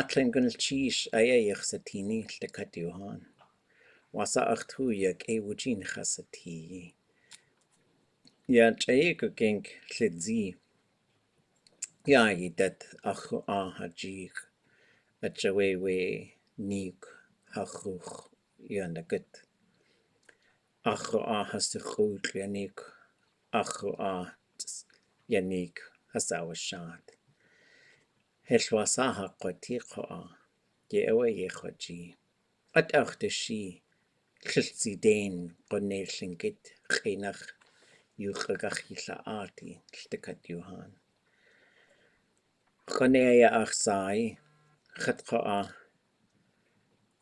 Tlein gunnel cheese ayach satini the Katuhan. Wasa achtuyak e wujin hasati. Ya chayek gink lidzi. Ya that achu hajik. A chawewe nik hachuch yanagut. Achu has the chut yanik. Achu yanik hasawashat. Helwasaha qatiko ye awe ye khoji. At achte shi. Chiltzidain qonnel llingit chinach yuchagach ylla arti llticat yuhan. Qonea ach sai chatqa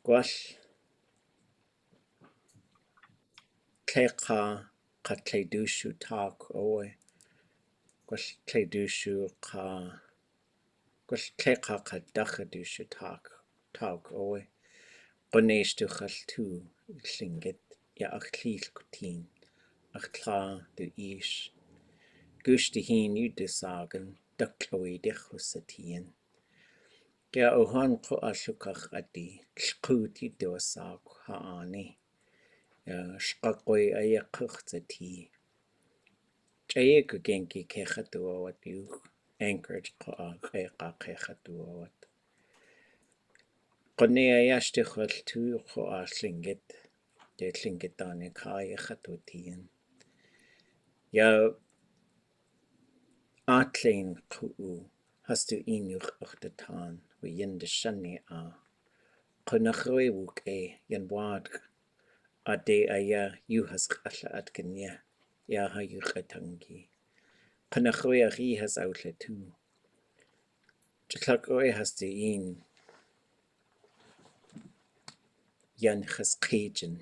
gwall tleqa qa tleidushu tak owe gwall tleidushu qa gwall tleqa qa dachadushu tak owe qoneshtu chaltu llingit ya ach llil kutin ach tla du ish Gusti hin u sagen dakloe dechusatien. Ga ohan ko ashukach adi lkuti dosag haani. Shqaqoi ayakuchati. Jayek genki kechatuawat you anchored ko aqeqa kechatuawat. Qone ayashtichal tu ko aslingit. De slingitani kaya chatutien. Ya Tlein ku'u hast du inuch achtetán we yin de shani Qunachroewuk yan wad a de aya you has qalla at genya ya ha yu qatangi. Qunachroe has outlet too. Chitlakroe has de in yan chasqijin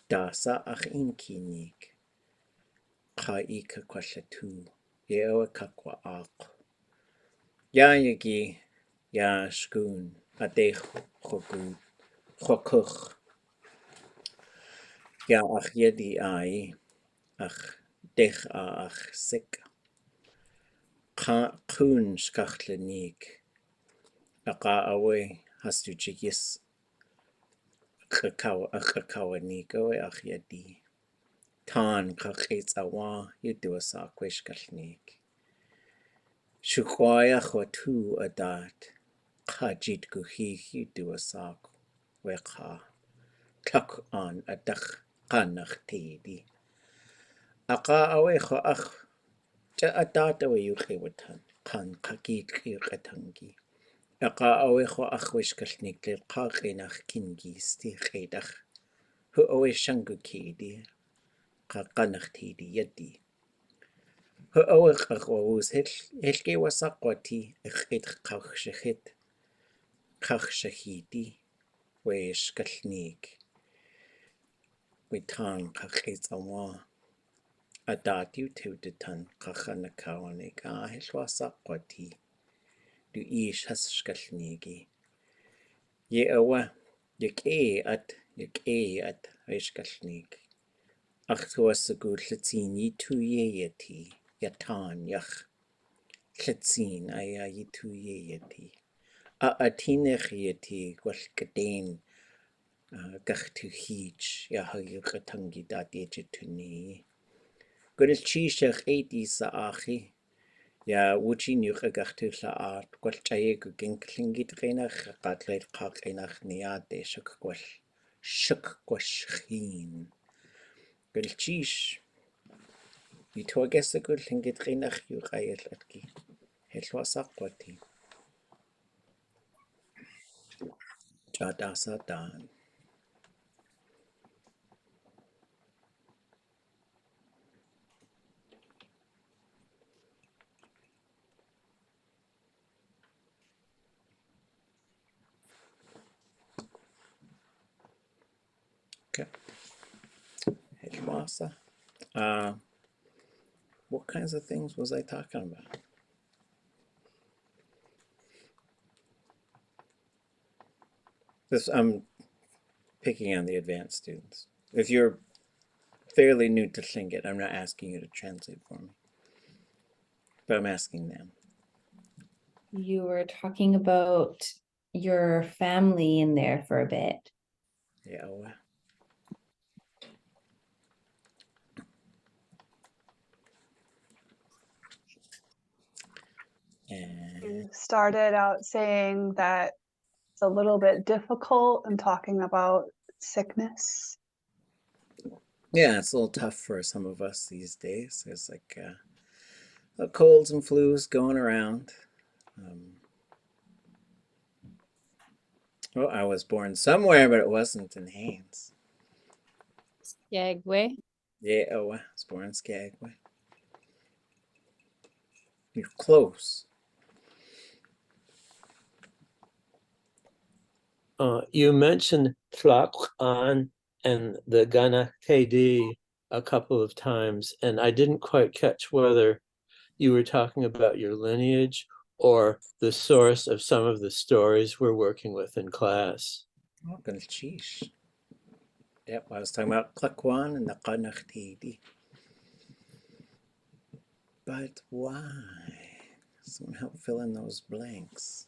da sa ach in kinik. Qa ika qalla too. Yewa kakwa aq. Ya yagi ya shkun a de chogu chokuch ya ach yedi ai ach dech ach sik kun skachlanik aqa awe has du jigis kakawanik awe ach yedi tan kachets awa yedu asa kweshkalnik Shukwaya chotu adat Kajit guhi yedu asa wecha Tlak an adach kanach tedi Aqa awe cho ach adat awe yuchewatan kan kakit katangi Aqa awe cho ach weshkalnik le qaqinach kingi sti khedach hu awe shangu kedi qaqanach tedi yedi hu awe qawuz helke wasaqwati khid qachshahiti weshkalnik witan qaqits awa adat you to the tan qachanakawanik helwasaqwati du ish haskalnigi ye awa yek at weshkalnik ach tuasagu llatin yitu yeti yatan yach llatin aya yitu yeti a tinech yeti gwall gadain gach tu hich ya hayu qatangi dat yetuni Gwrdd chishach eidi sa achi ya wujin yuch agach tu la art gwall chayeg ginklingit reinach qatleid qaq reinach niade shuk gwash chin Gwrdd chish you to guess a good thing get reinach yu qayel atki helwasaqwati Jadasa dan Okay. Helwasa. What kinds of things was I talking about? I'm picking on the advanced students. If you're fairly new to Tlingit, I'm not asking you to translate for me, but I'm asking them. You were talking about your family in there for a bit. Yeah. And You started out saying that it's a little bit difficult and talking about sickness. yeah, it's a little tough for some of us these days. There's like colds and flus going around. Um, well, I was born somewhere, but it wasn't in Haines. Skagway. Yeah, I was born in Skagway. You're close. You mentioned Tlein and the Gana KD a couple of times, and I didn't quite catch whether you were talking about your lineage or the source of some of the stories we're working with in class. Oh, goodness, sheesh. Yep, I was talking about Klakwan and the Qanachtidi. But why? Someone help fill in those blanks.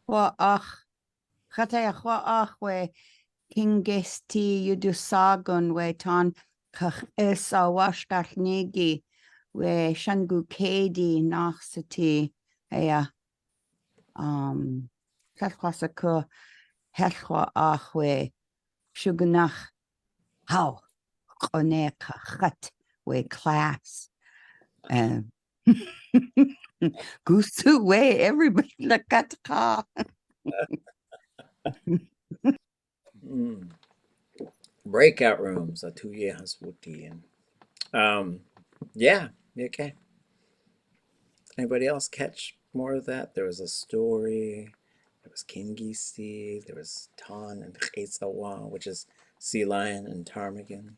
Ach, we Kingesti Yudusagun we ton Kach is a washtach nigi we Shangu Kadi Nachsati aya Katwasaka Hechwa ach we Shugunach how Koneka Hut we class Gusu way everybody look at ka. Mm. Breakout rooms, a 2 year haswuti. Yeah, okay. Anybody else catch more of that? There was a story. There was Kingisti. There was Ton and Chesawa, which is sea lion and ptarmigan.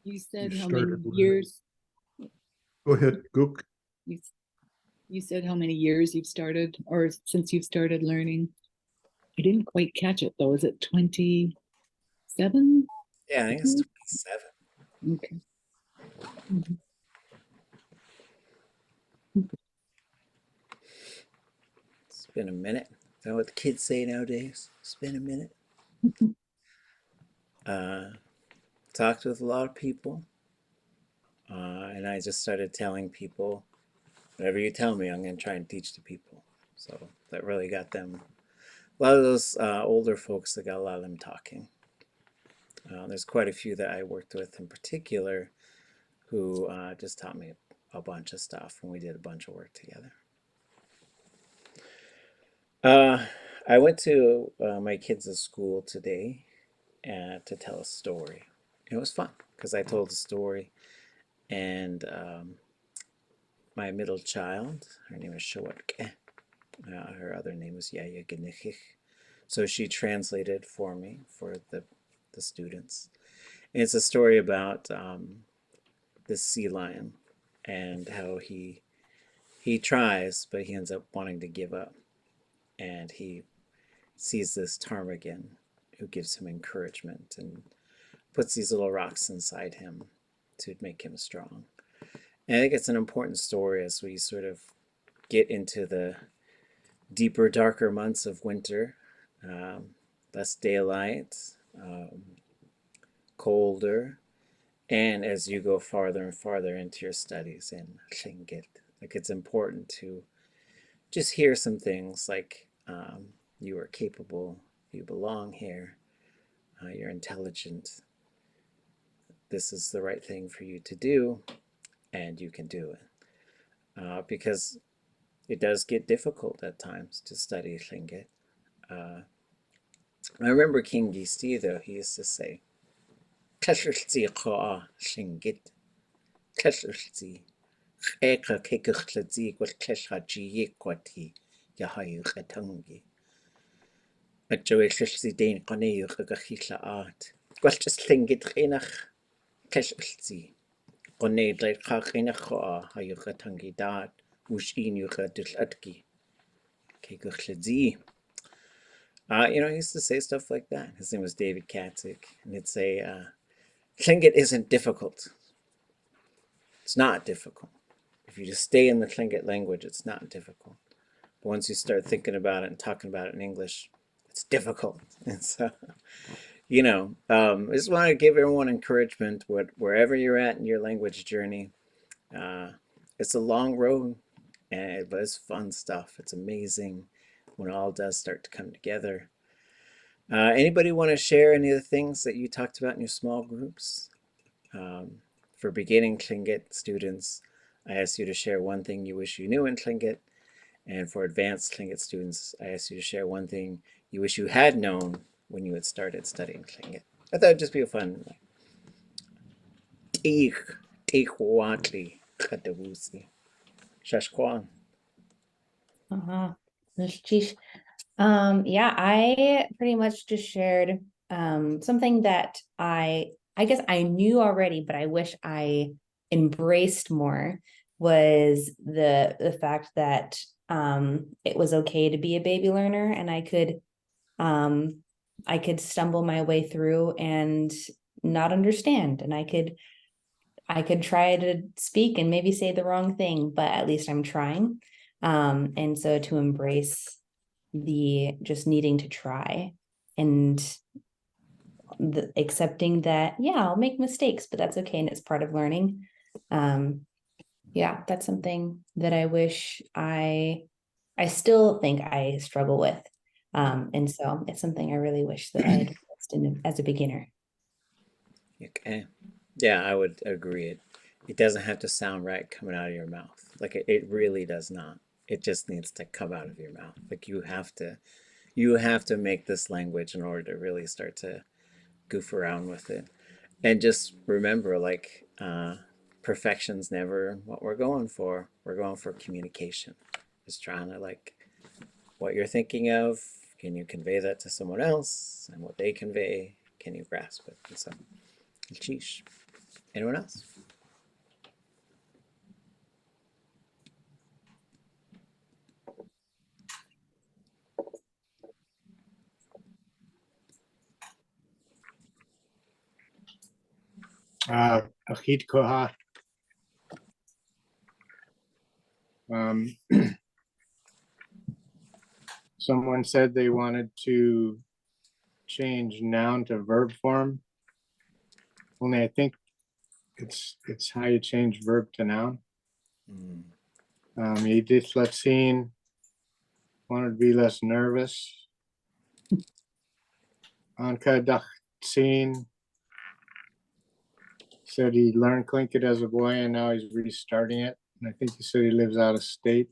You said You how many started learning. years Go ahead, Gook. you said how many years you've started or since you've started learning. I didn't quite catch it though. Is it 27? Yeah, I think it's 27. Okay. Mhm. It's been a minute. Is that what the kids say nowadays? It's been a minute. Talked with a lot of people. And I just started telling people, whatever you tell me, I'm going to try and teach to people. So that really got them, a lot of those older folks, that got a lot of them talking. There's quite a few that I worked with in particular who just taught me a bunch of stuff, and we did a bunch of work together. I went to my kids' school today to tell a story. It was fun because I told a story, and my middle child, her name is Shawatke. Her other name was Yaya Genichich. So she translated for me for the students. And it's a story about this sea lion and how he tries, but he ends up wanting to give up. And he sees this ptarmigan who gives him encouragement and puts these little rocks inside him to make him strong. And I think it's an important story as we sort of get into the deeper, darker months of winter, less daylight, colder, and as you go farther and farther into your studies in Tlingit, like it's important to just hear some things like you are capable, you belong here, you're intelligent, this is the right thing for you to do, and you can do it. Because it does get difficult at times to study Tlingit. I remember King Gisti, though, he used to say, Tlashilzi koa Tlingit, Tlashilzi, Eka kekuchlzi kwal tleshaji kwati, Yahayu Katangi. At Joe Tlashilzi Dane Koneyu Kagachila art. Gwal just Tlingit Renach, Tlashilzi. Kone Dleit Kakinach koa, Hayu Katangi dad, Wushinu Kadil Atki, Kekuchlzi. He used to say stuff like that. His name was David Katzik, and he'd say, Tlingit isn't difficult. It's not difficult. If you just stay in the Tlingit language, it's not difficult. But once you start thinking about it and talking about it in English, it's difficult. And so, I just want to give everyone encouragement wherever you're at in your language journey. It's a long road, but it's fun stuff. It's amazing when it all does start to come together. Anybody want to share any of the things that you talked about in your small groups? For beginning Tlingit students, I asked you to share one thing you wish you knew in Tlingit. And for advanced Tlingit students, I asked you to share one thing you wish you had known when you had started studying Tlingit. I thought it'd just be a fun, like, Tihuatli, Katavusi, Shashkwan. Uh-huh. Sheesh. Yeah, I pretty much just shared something that I guess I knew already, but I wish I embraced more, was the fact that it was okay to be a baby learner, and I could stumble my way through and not understand, and I could try to speak and maybe say the wrong thing, but at least I'm trying. And so to embrace the just needing to try, and accepting that, yeah, I'll make mistakes, but that's okay, and it's part of learning. Yeah, that's something that I wish I still think I struggle with. And so it's something I really wish that I had as a beginner. Okay. Yeah, I would agree. It doesn't have to sound right coming out of your mouth. Like it really does not. It just needs to come out of your mouth. Like you have to make this language in order to really start to goof around with it. And just remember, like, perfection's never what we're going for. We're going for communication. Just trying to, like, what you're thinking of, can you convey that to someone else? And what they convey, can you grasp it? And so, sheesh. Anyone else? Achit Koha. Someone said they wanted to change noun to verb form. Only I think it's how you change verb to noun. Edith Letsine wanted to be less nervous. Anka Dachtzin said he learned Tlingit as a boy and now he's restarting it. And I think he said he lives out of state.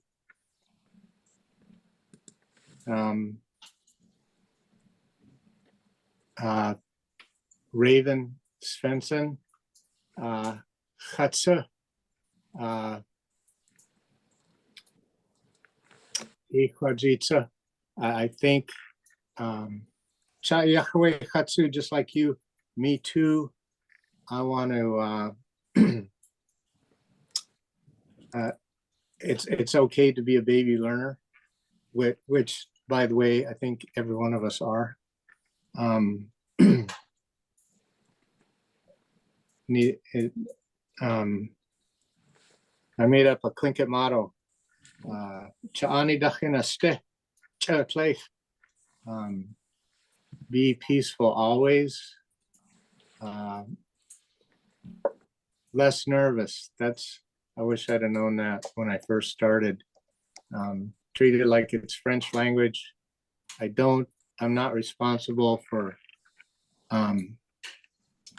Raven Svensson, Chatsa, Ikwajitsa. I think Cha Yahweh Chatsu, just like you, me too. I want to it's okay to be a baby learner, which by the way, I think every one of us are. I made up a Tlingit motto. Cha'ani dachina ste, Tlein. Be peaceful always. Less nervous. I wish I'd have known that when I first started. Treat it like it's French language. I'm not responsible for the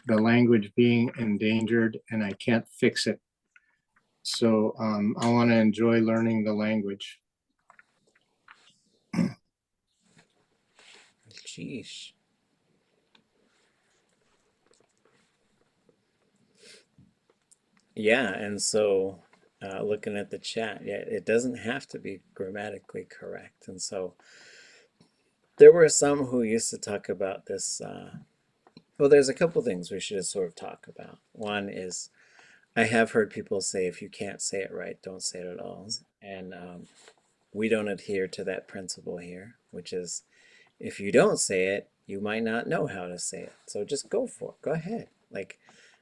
language being endangered, and I can't fix it. So I want to enjoy learning the language. Sheesh. Yeah, and so looking at the chat, yeah, it doesn't have to be grammatically correct. And so there were some who used to talk about this. Well, there's a couple things we should sort of talk about. One is I have heard people say if you can't say it right, don't say it at all. And we don't adhere to that principle here, which is if you don't say it, you might not know how to say it. So just go for it. Go ahead. Like,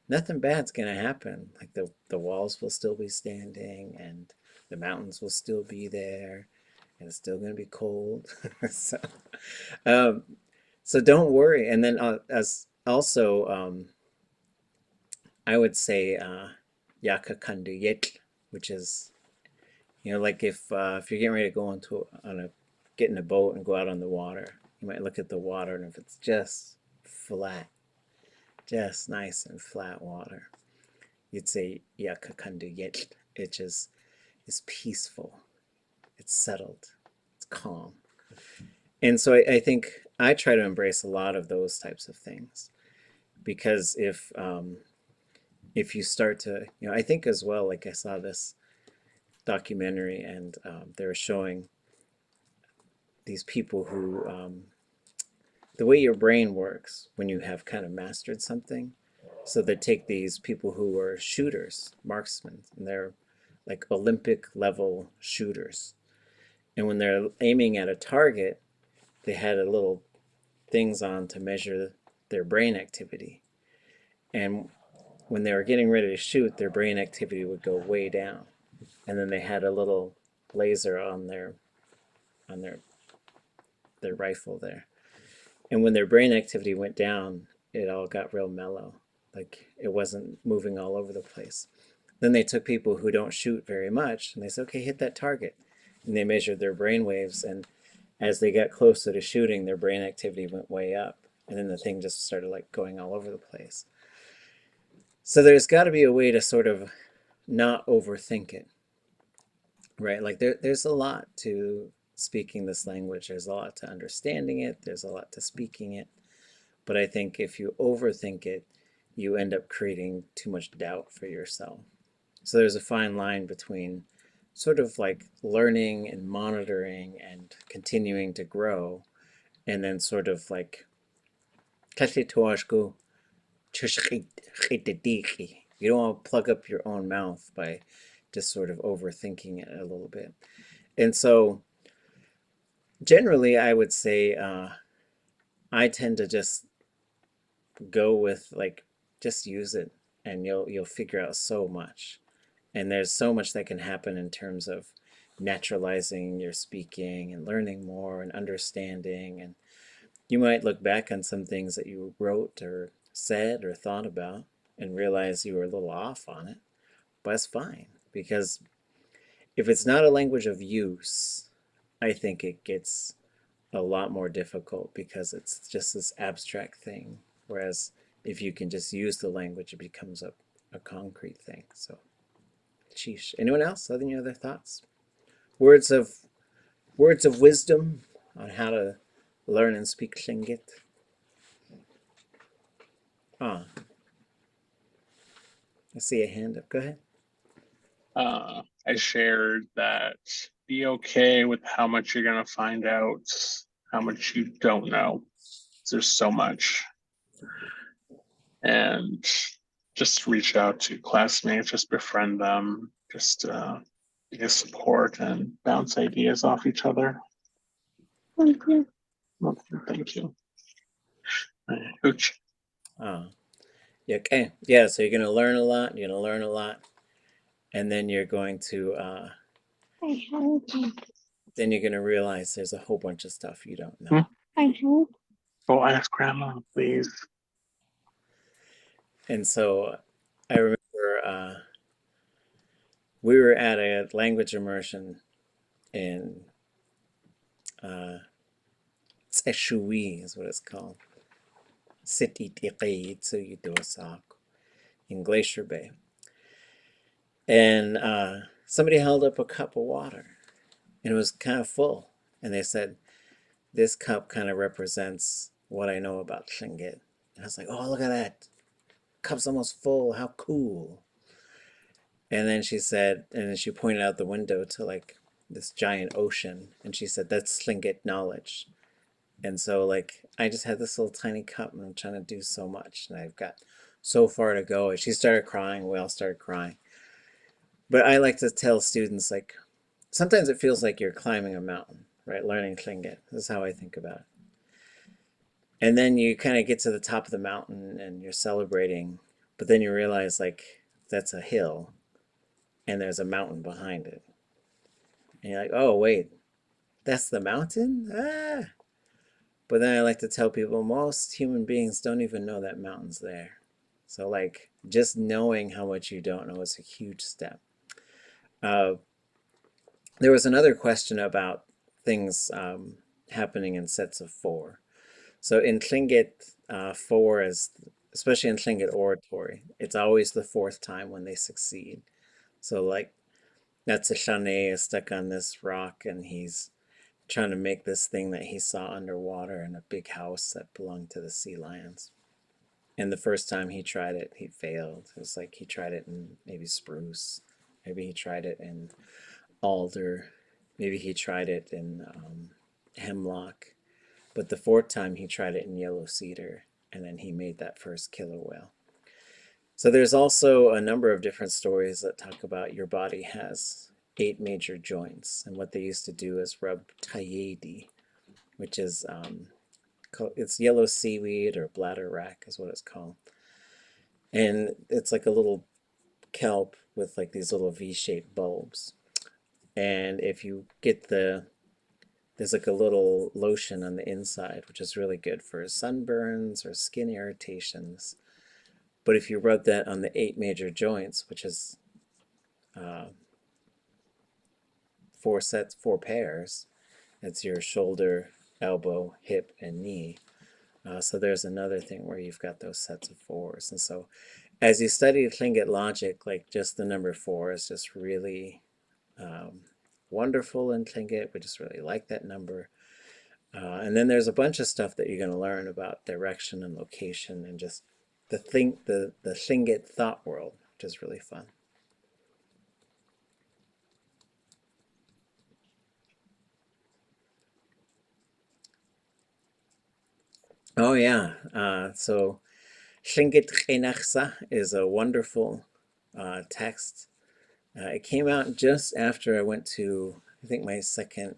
nothing bad's gonna happen. Like the walls will still be standing and the mountains will still be there and it's still gonna be cold. So, um, so don't worry. And then as also, I would say yakakandu yet, which is, you know, like if you're getting ready to go get in a boat and go out on the water, you might look at the water, and if it's just flat, just nice and flat water, you'd say yakakandu yet. It just is peaceful, it's settled, it's calm. And so I think I try to embrace a lot of those types of things, because if you start to, you know, I think as well, like I saw this documentary, and they were showing these people who, the way your brain works when you have kind of mastered something. So they take these people who are shooters, marksmen, and they're like Olympic level shooters. And when they're aiming at a target, they had a little things on to measure their brain activity. And when they were getting ready to shoot, their brain activity would go way down. And then they had a little laser on their rifle there. And when their brain activity went down, it all got real mellow. Like it wasn't moving all over the place. Then they took people who don't shoot very much and they said, okay, hit that target. And they measured their brain waves, and as they got closer to shooting, their brain activity went way up. And then the thing just started like going all over the place. So there's got to be a way to sort of not overthink it, right? Like there's a lot to speaking this language. There's a lot to understanding it. There's a lot to speaking it. But I think if you overthink it, you end up creating too much doubt for yourself. So there's a fine line between sort of like learning and monitoring and continuing to grow, and then sort of like you don't want to plug up your own mouth by just sort of overthinking it a little bit. And so generally I would say I tend to just go with like, just use it, and you'll figure out so much. And there's so much that can happen in terms of naturalizing your speaking and learning more and understanding. And you might look back on some things that you wrote or said or thought about and realize you were a little off on it. But it's fine, because if it's not a language of use, I think it gets a lot more difficult because it's just this abstract thing. Whereas if you can just use the language, it becomes a concrete thing. So, sheesh. Anyone else? Any other thoughts? Words of wisdom on how to learn and speak Tlingit. Ah, I see a hand up. Go ahead. I shared that be okay with how much you're going to find out, how much you don't know. There's so much. And just reach out to classmates, just befriend them, just be a support and bounce ideas off each other. Thank you. Well, thank you. Hooch. Ah, yeah, okay. Yeah, so you're going to learn a lot. You're going to learn a lot. And then you're going to realize there's a whole bunch of stuff you don't know. Go ask grandma, please. And so I remember we were at a language immersion in Tseshui is what it's called. In Glacier Bay. And somebody held up a cup of water, and it was kind of full. And they said, this cup kind of represents what I know about Tlingit. And I was like, oh, look at that. Cup's almost full. How cool. And then she said, and then she pointed out the window to like this giant ocean. And she said, that's Tlingit knowledge. And so like, I just had this little tiny cup and I'm trying to do so much. And I've got so far to go. And she started crying. We all started crying. But I like to tell students, like, sometimes it feels like you're climbing a mountain, right? Learning Tlingit. This is how I think about it. And then you kind of get to the top of the mountain and you're celebrating, but then you realize like that's a hill and there's a mountain behind it. And you're like, oh wait, that's the mountain? Ah. But then I like to tell people most human beings don't even know that mountain's there. So like just knowing how much you don't know is a huge step. There was another question about things happening in sets of four. So in Tlingit, four is, especially in Tlingit oratory, it's always the fourth time when they succeed. So like that's a Shane is stuck on this rock and he's trying to make this thing that he saw underwater in a big house that belonged to the sea lions. And the first time he tried it, he failed. It was like he tried it in maybe spruce, maybe he tried it in alder, maybe he tried it in hemlock. But the fourth time he tried it in yellow cedar, and then he made that first killer whale. So there's also a number of different stories that talk about your body has 8 major joints, and what they used to do is rub tayedi, which is it's yellow seaweed or bladder wrack is what it's called, and it's like a little kelp with like these little V-shaped bulbs, and if you get there's like a little lotion on the inside, which is really good for sunburns or skin irritations. But if you rub that on the 8 major joints, which is 4 pairs, it's your shoulder, elbow, hip, and knee. So there's another thing where you've got those sets of 4s. And so as you study Tlingit logic, like just the number 4 is just really wonderful in Tlingit. We just really like that number. And then there's a bunch of stuff that you're going to learn about direction and location and just the Tlingit thought world, which is really fun. Oh yeah, so Tlingit Chenachsa is a wonderful text. It came out just after I went to, I think, my second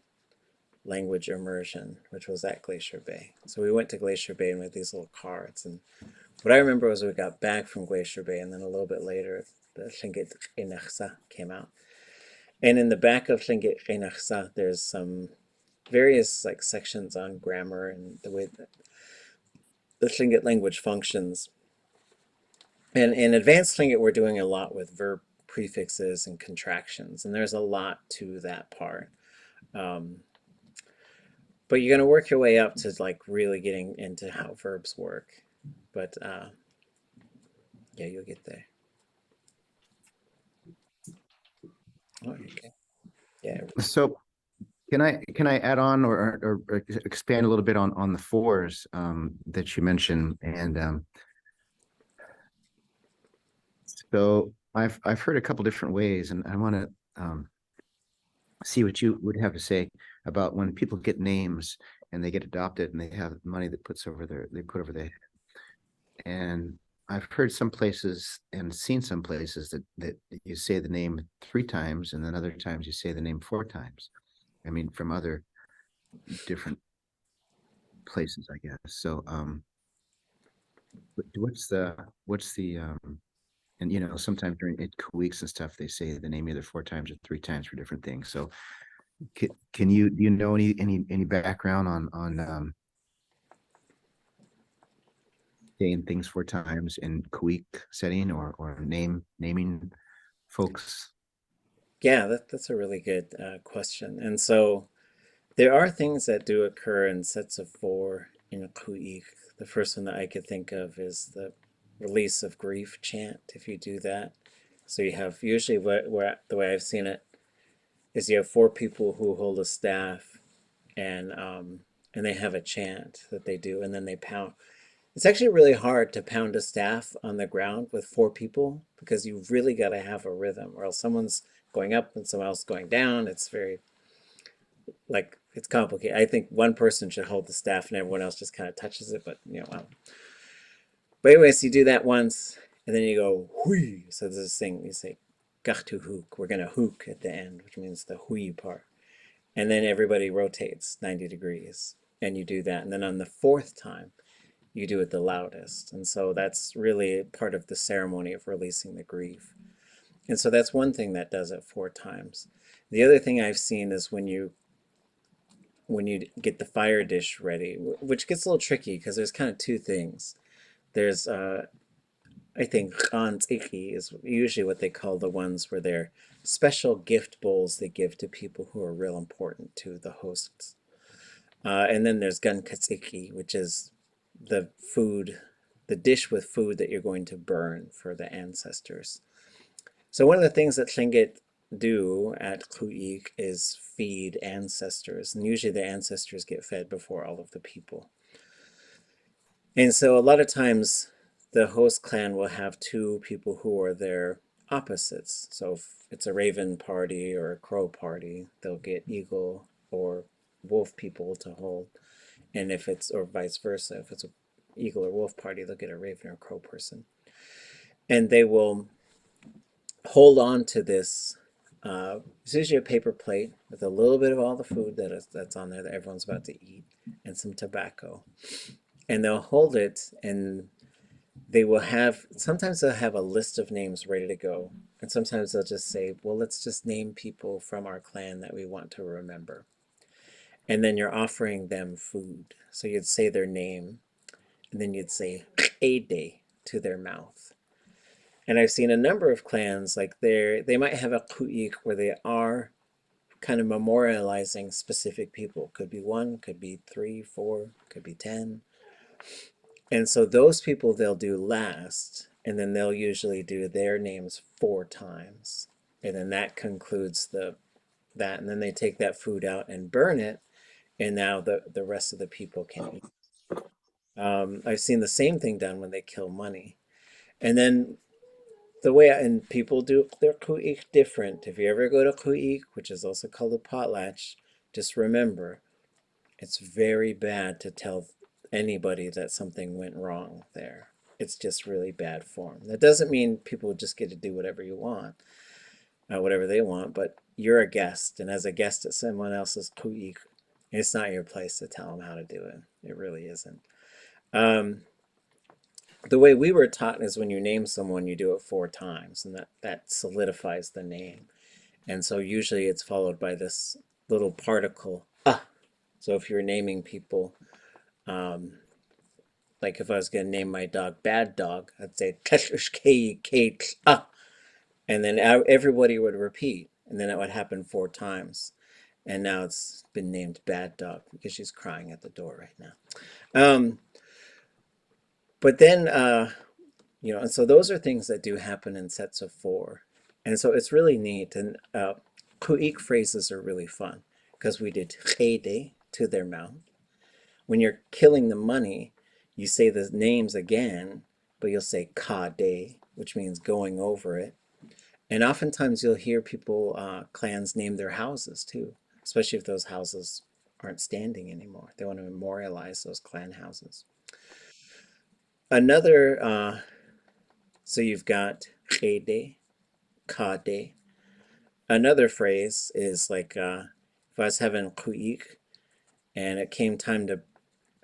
language immersion, which was at Glacier Bay. So we went to Glacier Bay and we had these little cards, and what I remember was we got back from Glacier Bay, and then a little bit later, the Tlingit Chenachsa came out. And in the back of Tlingit Chenachsa, there's some various like sections on grammar and the way that the Tlingit language functions. And in advanced Tlingit, we're doing a lot with verb prefixes and contractions, and there's a lot to that part. But you're going to work your way up to like really getting into how verbs work. But yeah, you'll get there. Oh, okay. Yeah. So can I add on or expand a little bit on the 4s that you mentioned? And so I've heard a couple different ways, and I want to see what you would have to say about when people get names and they get adopted and they have money that they put over their head. And I've heard some places and seen some places that you say the name 3 times, and then other times you say the name 4 times. I mean, from other different places, I guess. So, what's the and sometimes during weeks and stuff, they say the name either 4 times or 3 times for different things. So, do you know any background on saying things 4 times in Kuik setting or naming folks? Yeah, that's a really good question. And so there are things that do occur in sets of 4 in Kuik. The first one that I could think of is the release of grief chant, if you do that. So you have usually the way I've seen it is you have 4 people who hold a staff and they have a chant that they do, and then they pound. It's actually really hard to pound a staff on the ground with 4 people because you've really got to have a rhythm, or else someone's going up and someone else going down. It's very it's complicated. I think one person should hold the staff and everyone else just kind of touches it, but But anyways, you do that once, and then you go hui. So there's this thing you say, gachtu hook. We're gonna hook at the end, which means the hui part. And then everybody rotates 90 degrees, and you do that. And then on the 4th time, you do it the loudest. And so that's really part of the ceremony of releasing the grief. And so that's one thing that does it 4 times. The other thing I've seen is when you get the fire dish ready, which gets a little tricky because there's kind of two things. There's I think Iki is usually what they call the ones where they're special gift bowls they give to people who are real important to the hosts. And then there's Gankatsiki, which is the food, the dish with food that you're going to burn for the ancestors. So one of the things that Tlingit do at Ku'ik is feed ancestors, and usually the ancestors get fed before all of the people. And so a lot of times the host clan will have 2 people who are their opposites. So if it's a raven party or a crow party, they'll get eagle or wolf people to hold. And if it's, or vice versa, if it's a eagle or wolf party, they'll get a raven or crow person. And they will hold on to this. It's usually a paper plate with a little bit of all the food that's on there that everyone's about to eat and some tobacco. And they'll hold it, and they will have, sometimes they'll have a list of names ready to go. And sometimes they'll just say, well, let's just name people from our clan that we want to remember. And then you're offering them food. So you'd say their name, and then you'd say Ede to their mouth. And I've seen a number of clans, like they might have a ku'ik where they are kind of memorializing specific people. Could be 1, could be 3, 4, could be 10. And so those people they'll do last, and then they'll usually do their names 4 times. And then that concludes that, and then they take that food out and burn it, and now the rest of the people can eat. I've seen the same thing done when they kill money. And then the way, and people do their ku'ik different. If you ever go to ku'ik, which is also called a potlatch, just remember, it's very bad to tell anybody that something went wrong there. It's just really bad form. That doesn't mean people just get to do whatever you want, whatever they want, but you're a guest, and as a guest at someone else's ku'ik, it's not your place to tell them how to do it. It really isn't. The way we were taught is when you name someone, you do it 4 times, and that solidifies the name. And so usually it's followed by this little particle, ah. So if you're naming people, like if I was going to name my dog Bad Dog, I'd say ah, and then everybody would repeat, and then it would happen 4 times. And now it's been named Bad Dog because she's crying at the door right now. But then, you know, and so those are things that do happen in sets of 4. And so it's really neat. And ku'ik phrases are really fun because we did chede to their mouth. When you're killing the money, you say the names again, but you'll say kade, which means going over it. And oftentimes you'll hear people, clans name their houses too, especially if those houses aren't standing anymore. They want to memorialize those clan houses. Another, so you've got chede, kade. Another phrase is like, if I was having ku'ik and it came time to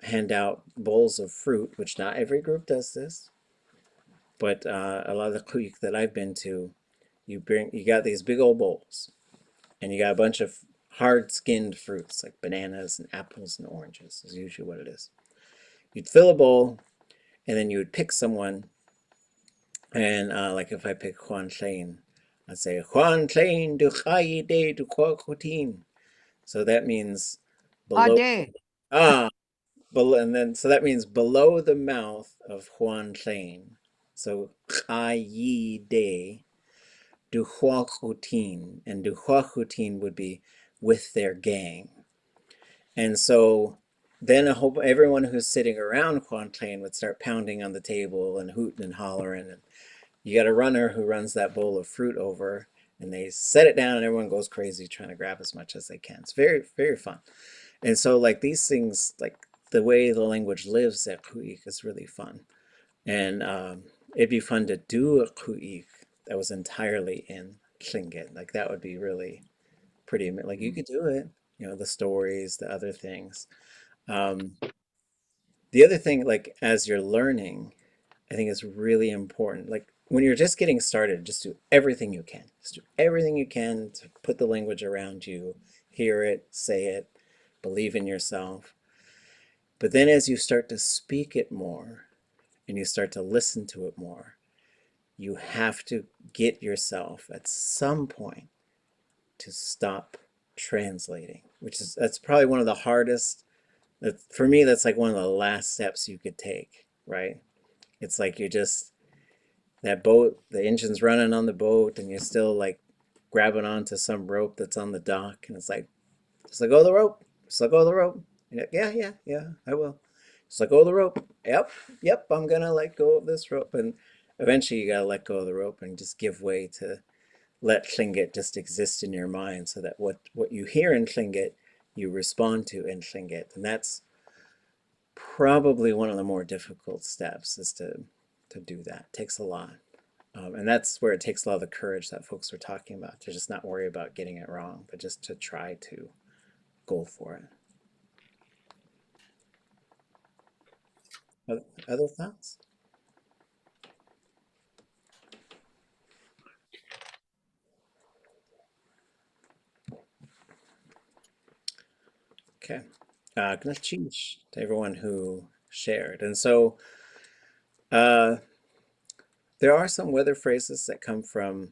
hand out bowls of fruit, which not every group does this, but a lot of the ku'ik that I've been to, you got these big old bowls, and you got a bunch of hard-skinned fruits like bananas and apples and oranges is usually what it is. You'd fill a bowl, and then you would pick someone, and like if I pick Juan Tlein, I'd say Juan Tlein du de du Quacotin. So that means below. Ade. And then so that means below the mouth of Juan Tlein. So de du Huacutin, and du Huacutin would be with their gang. And so then everyone who's sitting around Juan Tlein would start pounding on the table and hooting and hollering. And you got a runner who runs that bowl of fruit over, and they set it down, and everyone goes crazy trying to grab as much as they can. It's very, very fun. And so like these things, like the way the language lives at Ku'ik is really fun. And it'd be fun to do a Ku'ik that was entirely in Tlingit. Like that would be really pretty, like you could do it, you know, the stories, the other things. The other thing, like as you're learning, I think is really important. Like when you're just getting started, just do everything you can. Just do everything you can to put the language around you, hear it, say it, believe in yourself. But then as you start to speak it more and you start to listen to it more, you have to get yourself at some point to stop translating, that's probably one of the hardest. For me, that's like one of the last steps you could take, right? It's like you're just, that boat, the engine's running on the boat, and you're still like grabbing onto some rope that's on the dock, and it's like, just let go of the rope, just let go of the rope. And you're like, yeah, I will. Just let go of the rope. Yep, I'm gonna let go of this rope. And eventually you gotta let go of the rope and just give way to let Tlingit just exist in your mind, so that what you hear in Tlingit, you respond to in Tlingit. And that's probably one of the more difficult steps, is to do that. It takes a lot. And that's where it takes a lot of the courage that folks were talking about, to just not worry about getting it wrong, but just to try to go for it. Other thoughts? Okay. Gnachich to everyone who shared. And so there are some weather phrases that come from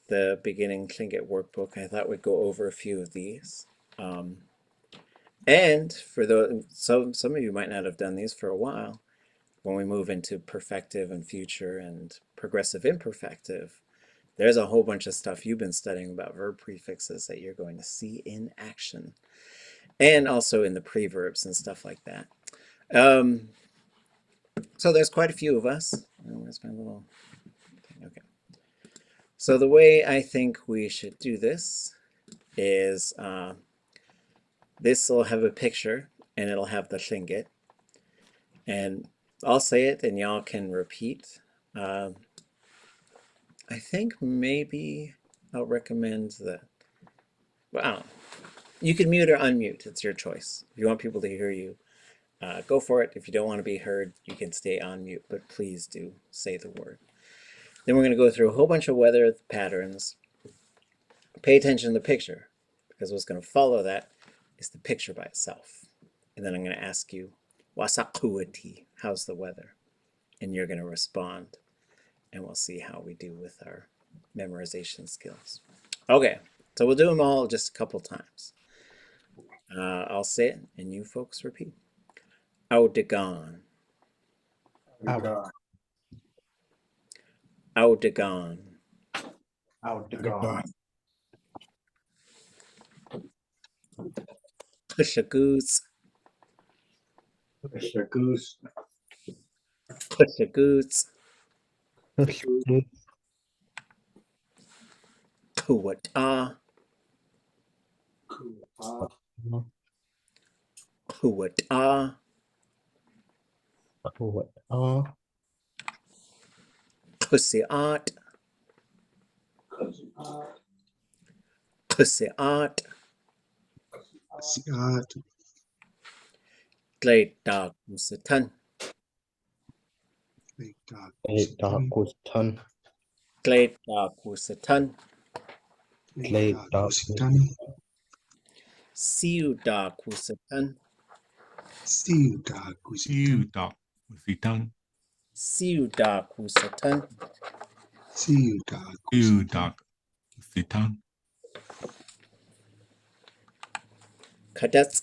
the beginning Tlingit workbook. I thought we'd go over a few of these. And for those, some of you might not have done these for a while. When we move into perfective and future and progressive imperfective, there's a whole bunch of stuff you've been studying about verb prefixes that you're going to see in action, and also in the preverbs and stuff like that. So there's quite a few of us. Oh, where's my little thing? Okay. So the way I think we should do this is this will have a picture and it'll have the Tlingit. And I'll say it and y'all can repeat. I think maybe I'll recommend that. Wow. You can mute or unmute. It's your choice. If you want people to hear you, go for it. If you don't want to be heard, you can stay on mute, but please do say the word. Then we're going to go through a whole bunch of weather patterns. Pay attention to the picture, because what's going to follow that is the picture by itself. And then I'm going to ask you, Wasakuati, how's the weather? And you're going to respond, and we'll see how we do with our memorization skills. Okay, so we'll do them all just a couple times. I'll say it, and you folks repeat. Audigon. Audigon. Pushagoose. Pushagoose. Kuwata. Kuwata. Kusiat. Kusiat. Glada kusatan. Glada kusatan. Siuda kusatan. Siuda kusatan. Kadats.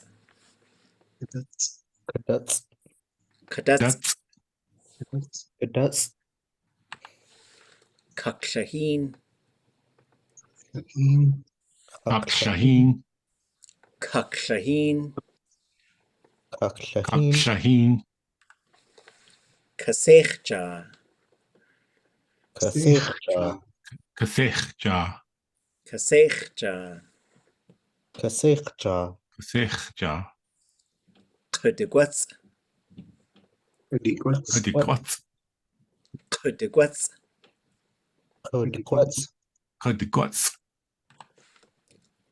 Kadats. Kakshahin. Kakshahin. Kasechja. Kasechja. Kudigwats. Kudigwats.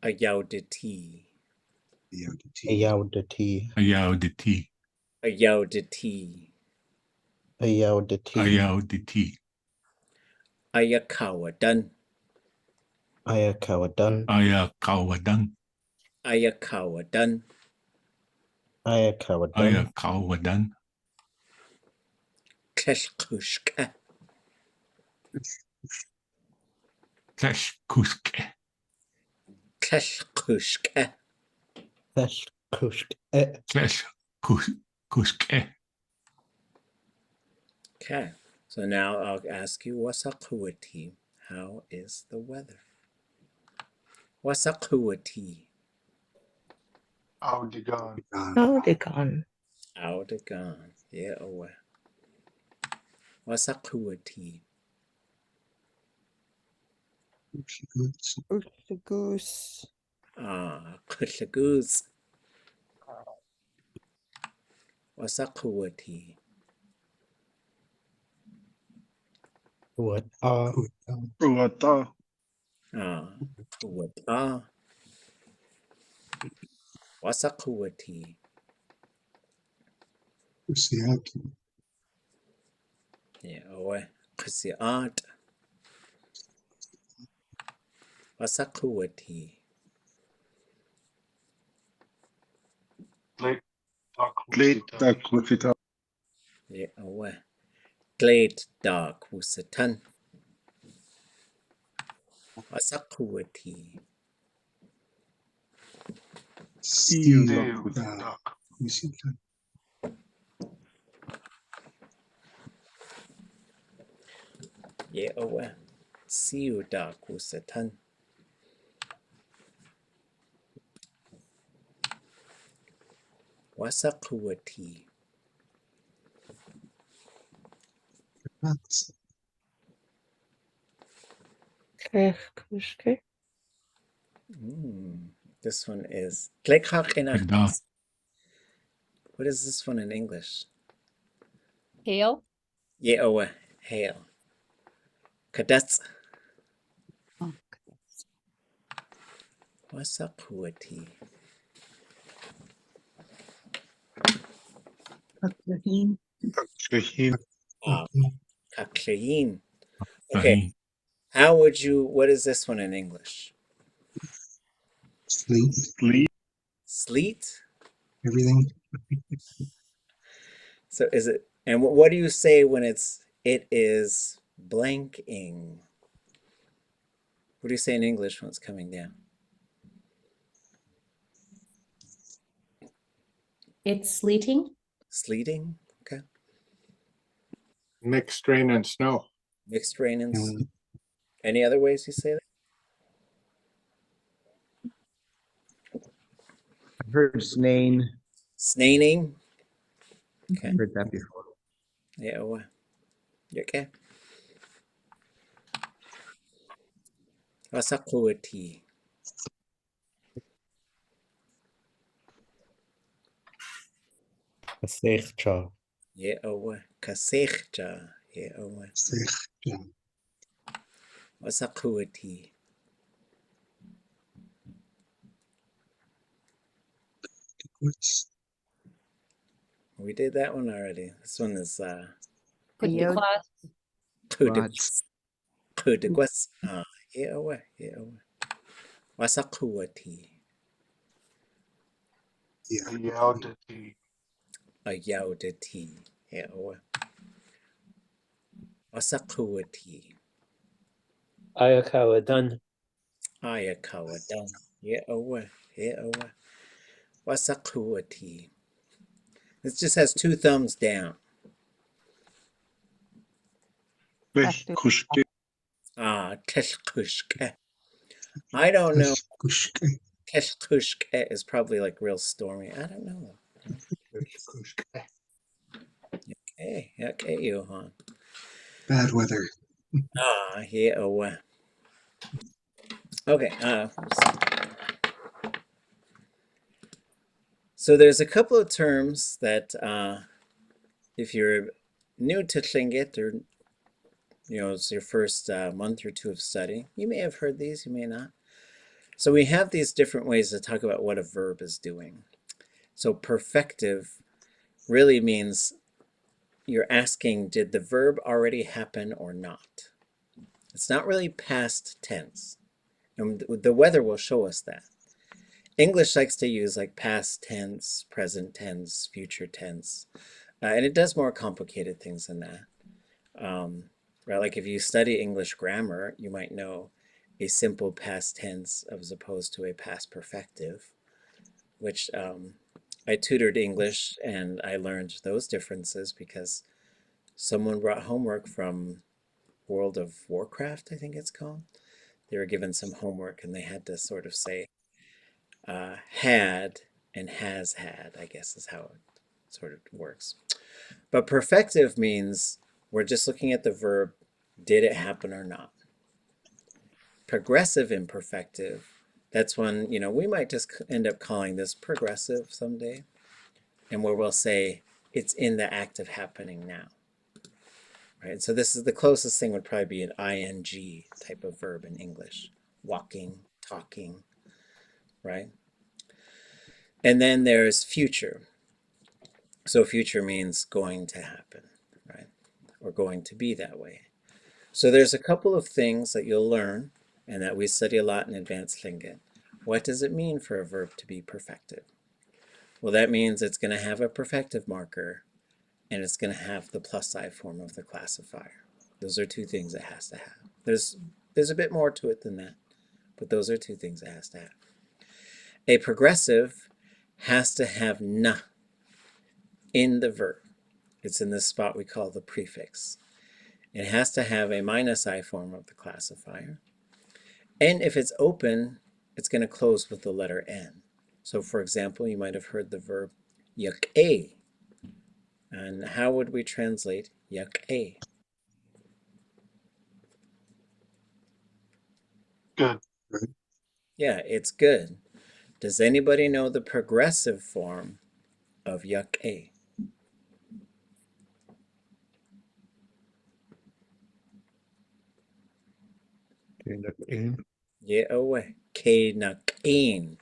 Ayauditi. Ayodati. Ayodati. Ayodati. Ayakawadan. Ayakawadan. Ayakawadan. Ayakawadan. Ayakawadan. Ayakawadan. Kleshkushka. Kleshkuske. Kleshkushka. Kleshkushke. Kleshkuske. Okay, so now I'll ask you, Wasakuati, how is the weather? Wasakuati. Audigan. Audigan. Audigan. Yeah, owe. Wasakuati. Goose. Kushagoose. Wasakuati. What? Uata. Kuwata. Wasakuati. Yeah, owe. Kusiat. Wasakuati. Late Takwifita. Yeah, owe. Glade dark wusatan. Wasakuati. Yeah, owe. Siu dark wusatan. Wasakuati. Kleshkushke. This one is Tlekach in Agda. What is this one in English? Hail. Yeah, owe. Hail. Kadets. Wasakuati. Kaklaheen. Shahin. Kaklein. Okay, Shahin. how would you, what is this one in English? Sleep. Sleet? So is it, and what do you say when it is blanking? What do you say in English when it's coming down? It's sleeting. Sleeting? Okay. Mixed rain and snow. Mixed rain and any other ways you say that? I've heard snain. Snaining? Okay. Heard that before. Yeah, well, you okay? Wasakuati. Kasechcha. Yeah, owe. Kasechja. Yeah, owe. Wasakuati. We did that one already. This one is Put the Ayod- class. Kudigwas. Yeah, owe. Yeah, owe. Wasakuati. Ayodati. Ayaudati. Yeah, owe. Wasakuati. Ayakawadan. Ayakawadan. Yeah, owe. Yeah, owe. Wasakuati. This just has two thumbs down. Kushke. Keshkushke. I don't know. Keshkushke is probably like real stormy. I don't know. Okay, Johan. Bad weather. Yeah, okay, so there's a couple of terms that if you're new to Tlingit or it's your first month or two of study, you may have heard these, you may not. So we have these different ways to talk about what a verb is doing. So perfective really means you're asking, did the verb already happen or not? It's not really past tense. And the weather will show us that. English likes to use like past tense, present tense, future tense, and it does more complicated things than that. Right? Like if you study English grammar, you might know a simple past tense as opposed to a past perfective, which I tutored English and I learned those differences because someone brought homework from World of Warcraft, I think it's called. They were given some homework and they had to sort of say had and has had, I guess is how it sort of works. But perfective means we're just looking at the verb, did it happen or not? Progressive imperfective, that's when, you know, we might just end up calling this progressive someday, and where we'll say it's in the act of happening now. Right? So this is the closest thing would probably be an ing type of verb in English. Walking, talking, right? And then there's future. So future means going to happen, right? Or going to be that way. So there's a couple of things that you'll learn and that we study a lot in advanced Tlingit. What does it mean for a verb to be perfective? Well, that means it's going to have a perfective marker and it's going to have the plus I form of the classifier. Those are two things it has to have. There's a bit more to it than that, but those are two things it has to have. A progressive has to have na in the verb. It's in this spot we call the prefix. It has to have a minus I form of the classifier. And if it's open, it's going to close with the letter N. So for example, you might have heard the verb yak'e. And how would we translate yak'e? Good. Yeah, it's good. Does anybody know the progressive form of yak'e? Yeah, away. K nak'in.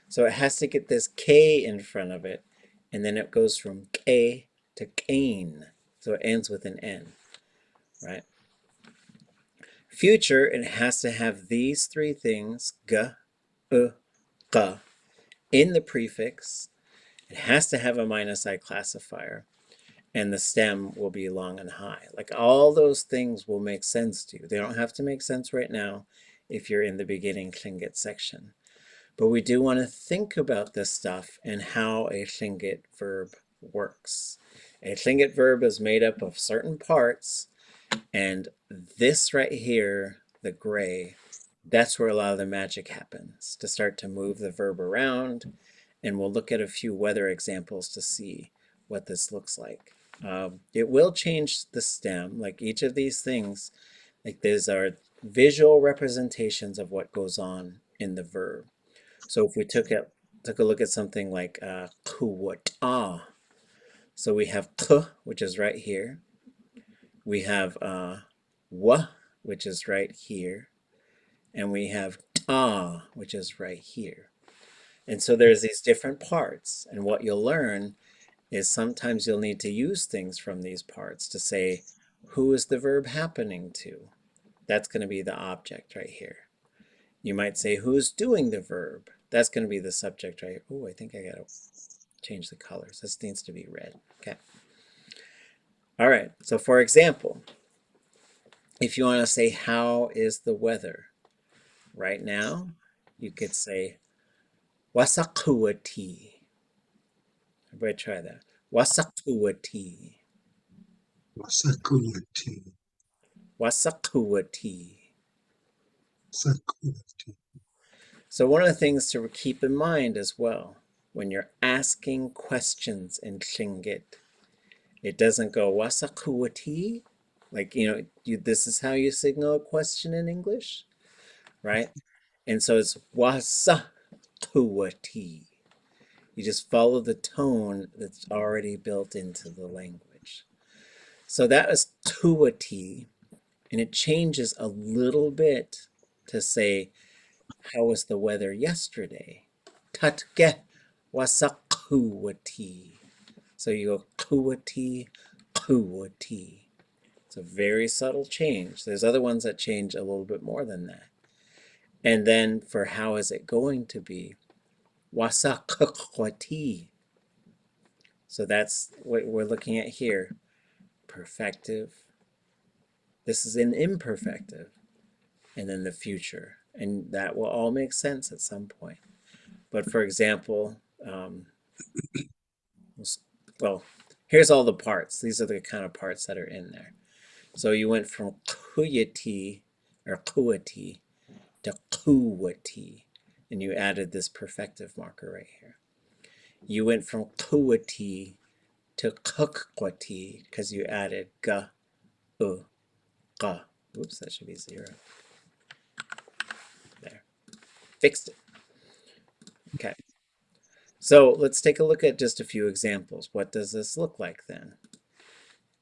So it has to get this K in front of it, and then it goes from K to Kain. So it ends with an N, right? Future, it has to have these three things, G, G, in the prefix. It has to have a minus I classifier, and the stem will be long and high. Like all those things will make sense to you. They don't have to make sense right now if you're in the beginning Tlingit section. But we do want to think about this stuff and how a Tlingit verb works. A Tlingit verb is made up of certain parts, and this right here, the gray, that's where a lot of the magic happens, to start to move the verb around, and we'll look at a few weather examples to see what this looks like. It will change the stem, like each of these things, like these are visual representations of what goes on in the verb. So if we took a look at something like kuwata, so we have k, which is right here. We have wa, which is right here, and we have ta, which is right here. And so there's these different parts, and what you'll learn is sometimes you'll need to use things from these parts to say, who is the verb happening to? That's going to be the object right here. You might say, who's doing the verb? That's going to be the subject right here. Oh, I think I got to change the colors. This needs to be red. Okay. All right. So for example, if you want to say, how is the weather? Right now, you could say, wasakuwati. Everybody try that. Wasakuwati. Sakuati. Wasakuwati. Sakuati. So one of the things to keep in mind as well, when you're asking questions in Tlingit, it doesn't go wasakuwati, like, you know, this is how you signal a question in English, right? And so it's wasakuwati. You just follow the tone that's already built into the language. So that is tuwati, and it changes a little bit to say, how was the weather yesterday? Tatke wasakuwati. So you go kuati, kuati. It's a very subtle change. There's other ones that change a little bit more than that. And then for how is it going to be? Wasakwati. So that's what we're looking at here. Perfective. This is an imperfective. And then the future. And that will all make sense at some point. But for example, well, here's all the parts. These are the kind of parts that are in there. So you went from kuyati or kuati to kuwati, and you added this perfective marker right here. You went from kuwati to kukwati because you added ga, ga. Oops, that should be 0. There. Fixed it. Okay. So let's take a look at just a few examples. What does this look like then?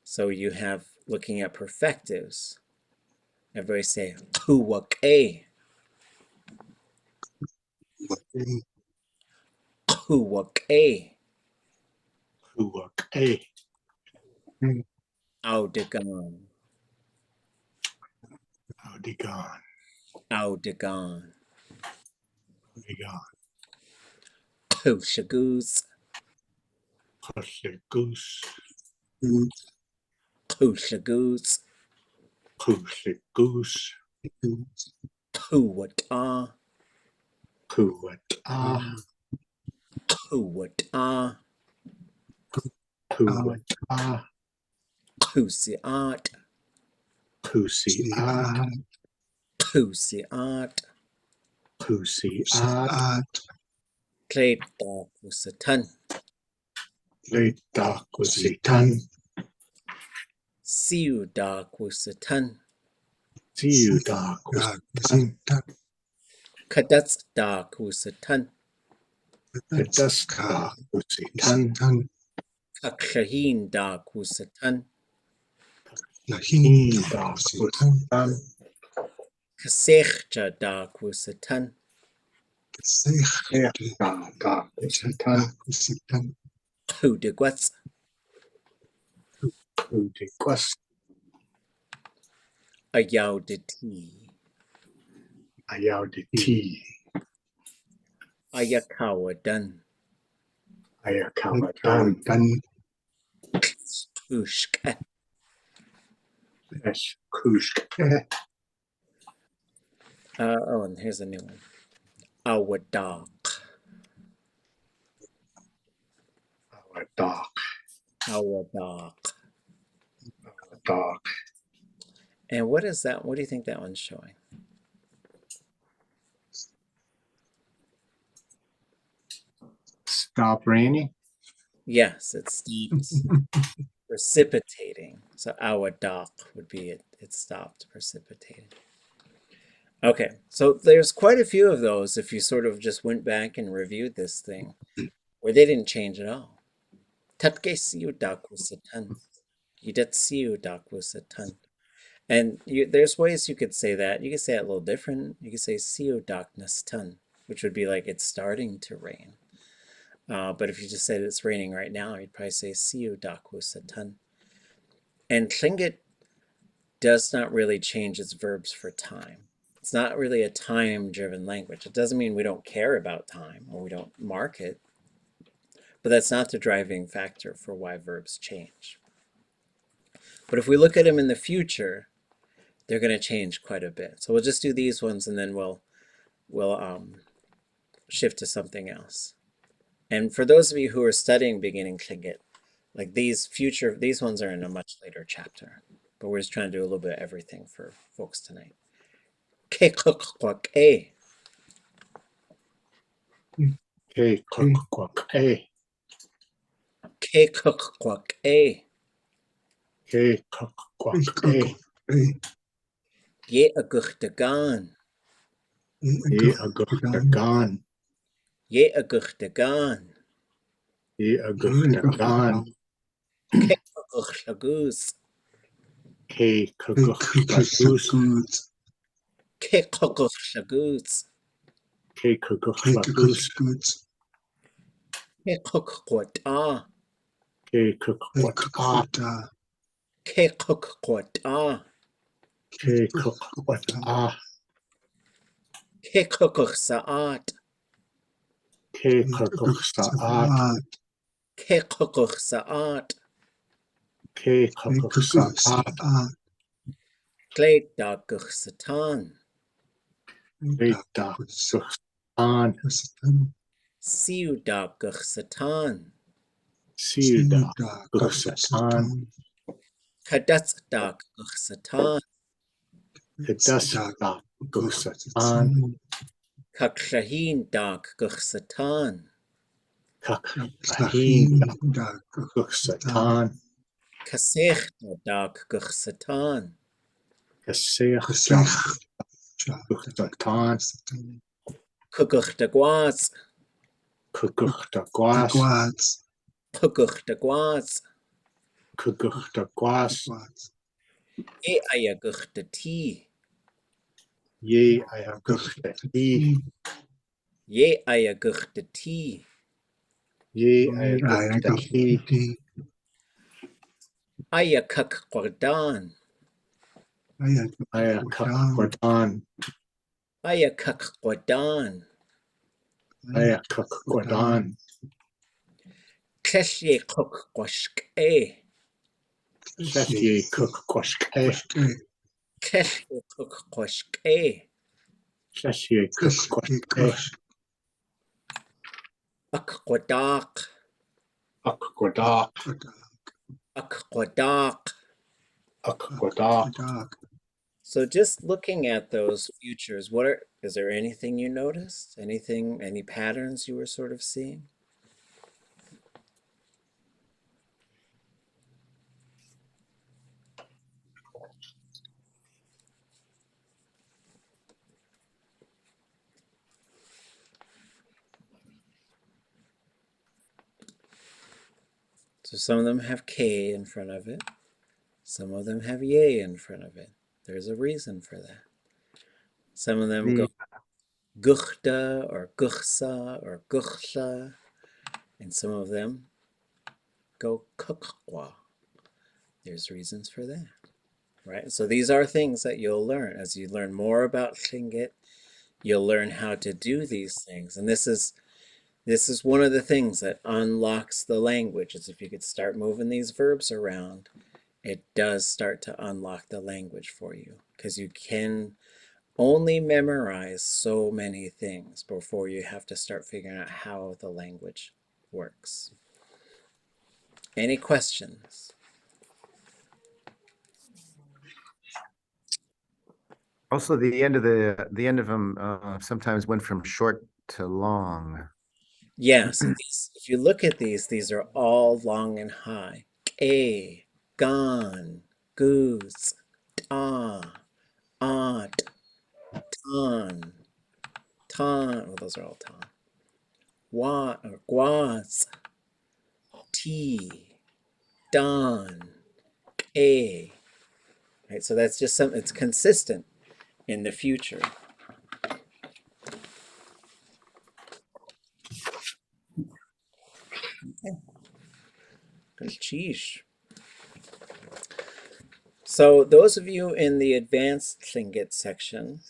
So you have, looking at perfectives, everybody say kuwake. Kuwake. Kuwake. Audigon. Audigon. Audigon. Audigon. Kushagoose. Kushagoose. Kushagoose. Kushagoose. Kuwata. Kuwata. Kuwata. Kuwata. Kusiat. Kusiat. Kusiat. Kusiat. Kleta kusatan. Leta kusitan. Siuda kusatan. Siuda kusitan. Kadatsta kusatan. Kadaska kusitan. Kaklahinda kusatan. Lahinda kusitan. Kasechja da kusatan. Leta kusitan. Kudigwats. Kudigwas. Ayauditi. Ayauditi. Ayakawadan. Ayakawadan. Kushka. Kushka. Oh, and here's a new one. Awadak. Awadak. Awadak. Awadak. And what is that? What do you think that one's showing? Stop raining. Yes, it stopped precipitating. So awadak would be it stopped precipitating. Okay, so there's quite a few of those if you sort of just went back and reviewed this thing where they didn't change at all. Tatke siu daku satan. Yidat siu daku satan. And there's ways you could say that. You could say it a little different. You could say siu darkness tan, which would be like it's starting to rain. But if you just said it's raining right now, you'd probably say siu daku satan. And Tlingit does not really change its verbs for time. It's not really a time-driven language. It doesn't mean we don't care about time or we don't mark it, but that's not the driving factor for why verbs change. But if we look at them in the future, they're going to change quite a bit. So we'll just do these ones and then we'll shift to something else. And for those of you who are studying beginning Tlingit, like these ones are in a much later chapter, but we're just trying to do a little bit of everything for folks tonight. Ke-kuk-kwak-e. Ke-kuk-kwak-e. Ke-kuk-kwak-e. Ke-kuk-kwak-e. Ye-a-guk-dagan. Ye-a-guk-dagan. Ye-a-guk-dagan. Ye-a-guk-dagan. Ke-kuk-shagoos. Ke-kuk-shagoos. Ke-kuk-shagoos. Ke-kuk-shagoos. Ke-kuk-kwat-a. Ke kukwata. Ke kukwata. Ke kukwata. Ke kuksaat. Ke kuksaat. Ke kuksaat. Ke kuksaat. Kleed da kuksatan. Eta kuksatan. Siu da kuksatan. Sida kuksatan. Kadats da kuksatan. Kedasta kuksatan. Kakshahin da kuksatan. Kaklahin kuksatan. Kasech da kuksatan. Kasech kuksatan. Kukuk da guaz. Kukukta gwas. Kukuk da guaz. Kukukta gwas. E ayaguk da ti. Ye ayakukta i. Ye ayaguk da ti. Ye ayakukta i. Ayakuk guardan. Ayakakwardan. Ayakuk guardan. Ayakakwardan. Klesye kuk guashk e. Shesye kukwashke. Klesye kuk guashk e. Shesye kukwashke. Ak guadak. Akwadak. Ak guadak. Akwadak. So just looking at those futures, is there anything you noticed? Any patterns you were sort of seeing? So some of them have K in front of it. Some of them have Ye in front of it. There's a reason for that. Some of them go Guchta or Guchsa or Guchla, and some of them go Kukwa. There's reasons for that, right? So these are things that you'll learn. As you learn more about Tlingit, you'll learn how to do these things. And this is one of the things that unlocks the language, is if you could start moving these verbs around, it does start to unlock the language for you, because you can only memorize so many things before you have to start figuring out how the language works. Any questions? Also, the end of them sometimes went from short to long. Yeah, so if you look at these are all long and high. A, gan, goose, ta, ot, ton, well, those are all ton. Wa, or guaz, t, don, a. Right, so that's just something, it's consistent in the future. Sheesh. So those of you in the advanced Tlingit section,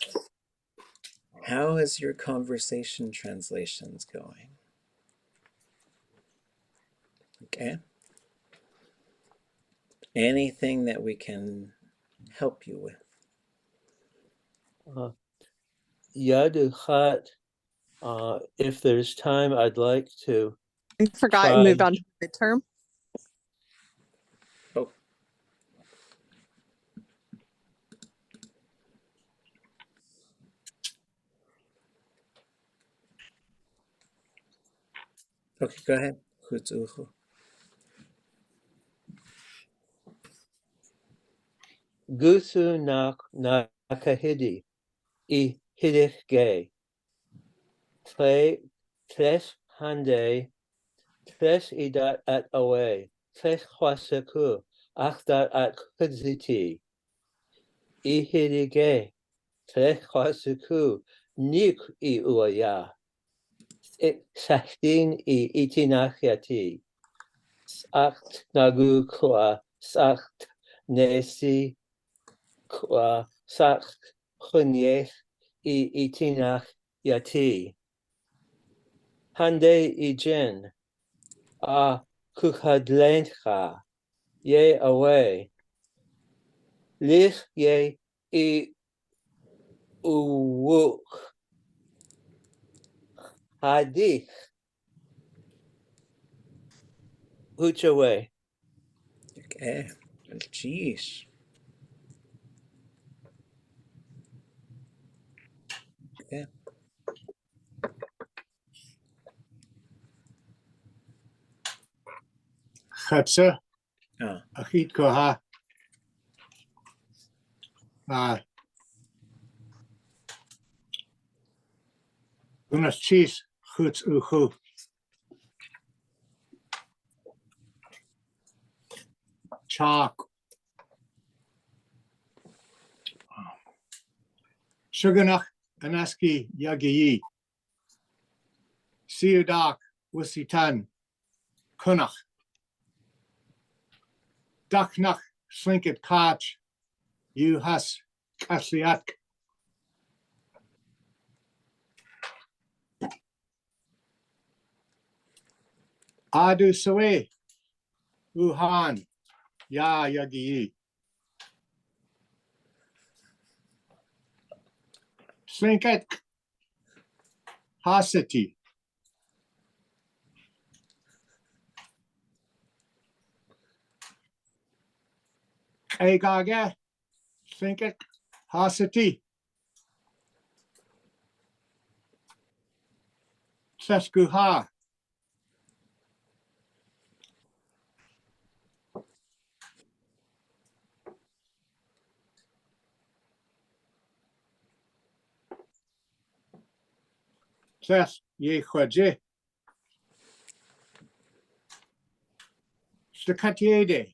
how is your conversation translations going? Okay. Anything that we can help you with? Yadu Khat, if there's time, I'd like to. I forgot and moved on to midterm. Oh. Okay, go ahead. Gusu nakahidi I hidich gay. Tres hande, tres idat at away, tres kwasaku, achdat at kudziti. I hidige, tres kwasaku, nik I uaya. Sachtin I itinachiati. sacht nagu qua sacht nesi qua sacht chuniech I itinach yati. Hande I jin a kuchadlentcha ye away. Lich ye I uwuk hadich huch away. Okay. Jeez. Okay. Chatsa, Ah, achit koha. Unas cheese, chuts uchu. Chalk. Suganach anaski yagi. Siudak wisitan kunach. Daknach slinket kach. You has kasliat. Adu sawe. Wuhan. Ya yagi. Slinket hasati. Egage. Slinket hasati. Tleskuha. Tles ye khwaje. Stakatiede.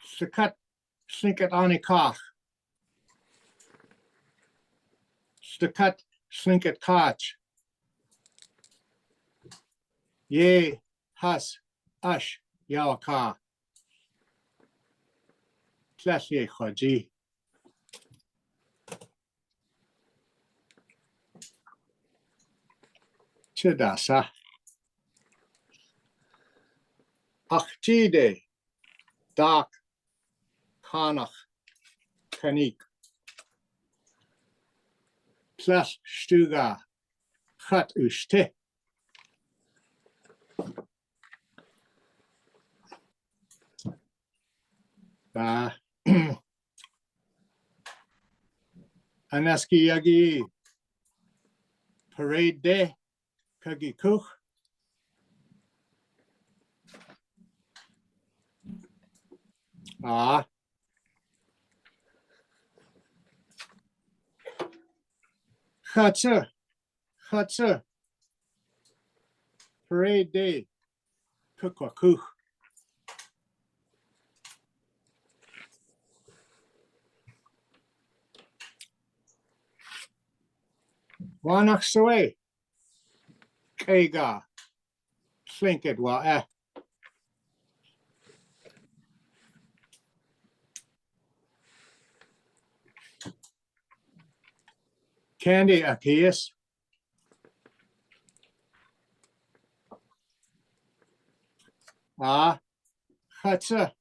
Stakat slinket anikach. Stakat slinket kach. Ye has ash yawaka. Tles ye khwaji. Chidasa. Achjide. Dak. Kanach. Kanik. Tles stuga. Chat ushte. Anaski yagi. Parade day. Kagi kuch. Chatsa. Chatsa. Parade day. Kukwakuch. Wanach sawe. Kega. Slinket wa Candy akias. Chatsa.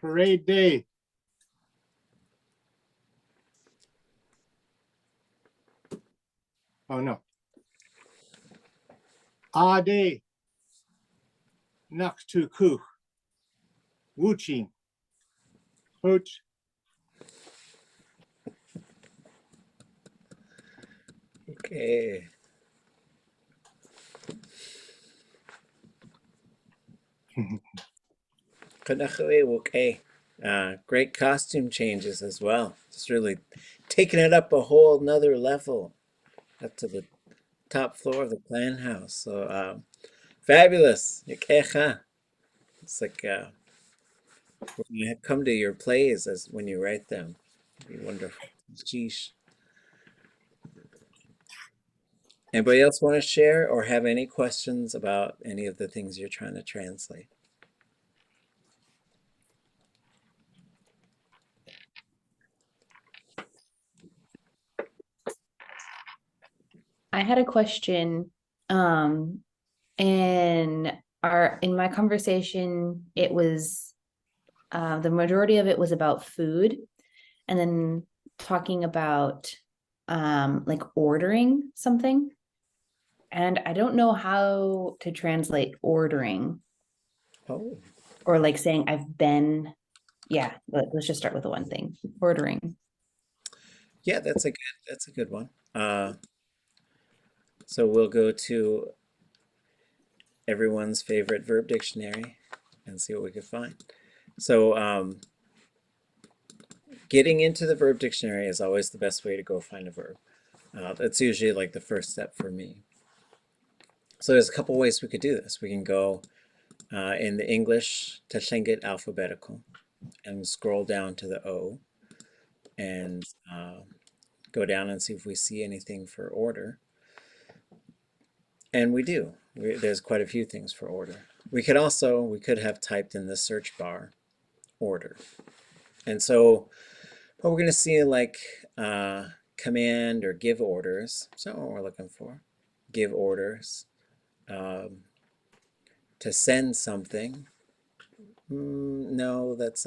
Parade day. Oh no. Day. Naktu kuch. Wuching. Hooch. okay. Okay. Great costume changes as well. Just really taking it up a whole nother level up to the top floor of the clan house. So fabulous. It's like when you come to your plays as when you write them. It'd be wonderful. Sheesh. Anybody else want to share or have any questions about any of the things you're trying to translate? I had a question. In my conversation, it was the majority of it was about food, and then talking about like ordering something. And I don't know how to translate ordering Oh, or like saying I've been, yeah, let's just start with the one thing, ordering. yeah, that's a good one. So we'll go to everyone's favorite verb dictionary and see what we can find. So getting into the verb dictionary is always the best way to go find a verb. That's usually like the first step for me. So there's a couple ways we could do this. We can go in the English Tlingit alphabetical and scroll down to the O and go down and see if we see anything for order. And we do. There's quite a few things for order. We could have typed in the search bar order. And so what we're going to see like command or give orders. So what we're looking for. Give orders. To send something. No, this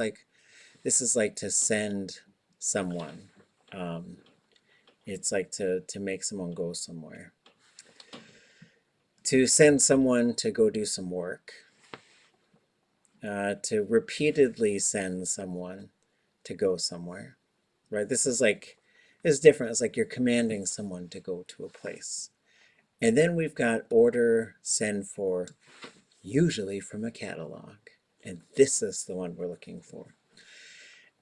is like to send someone. It's like to make someone go somewhere. To send someone to go do some work. To repeatedly send someone to go somewhere, right? This is different. It's like you're commanding someone to go to a place. And then we've got order, send for, usually from a catalog. And this is the one we're looking for.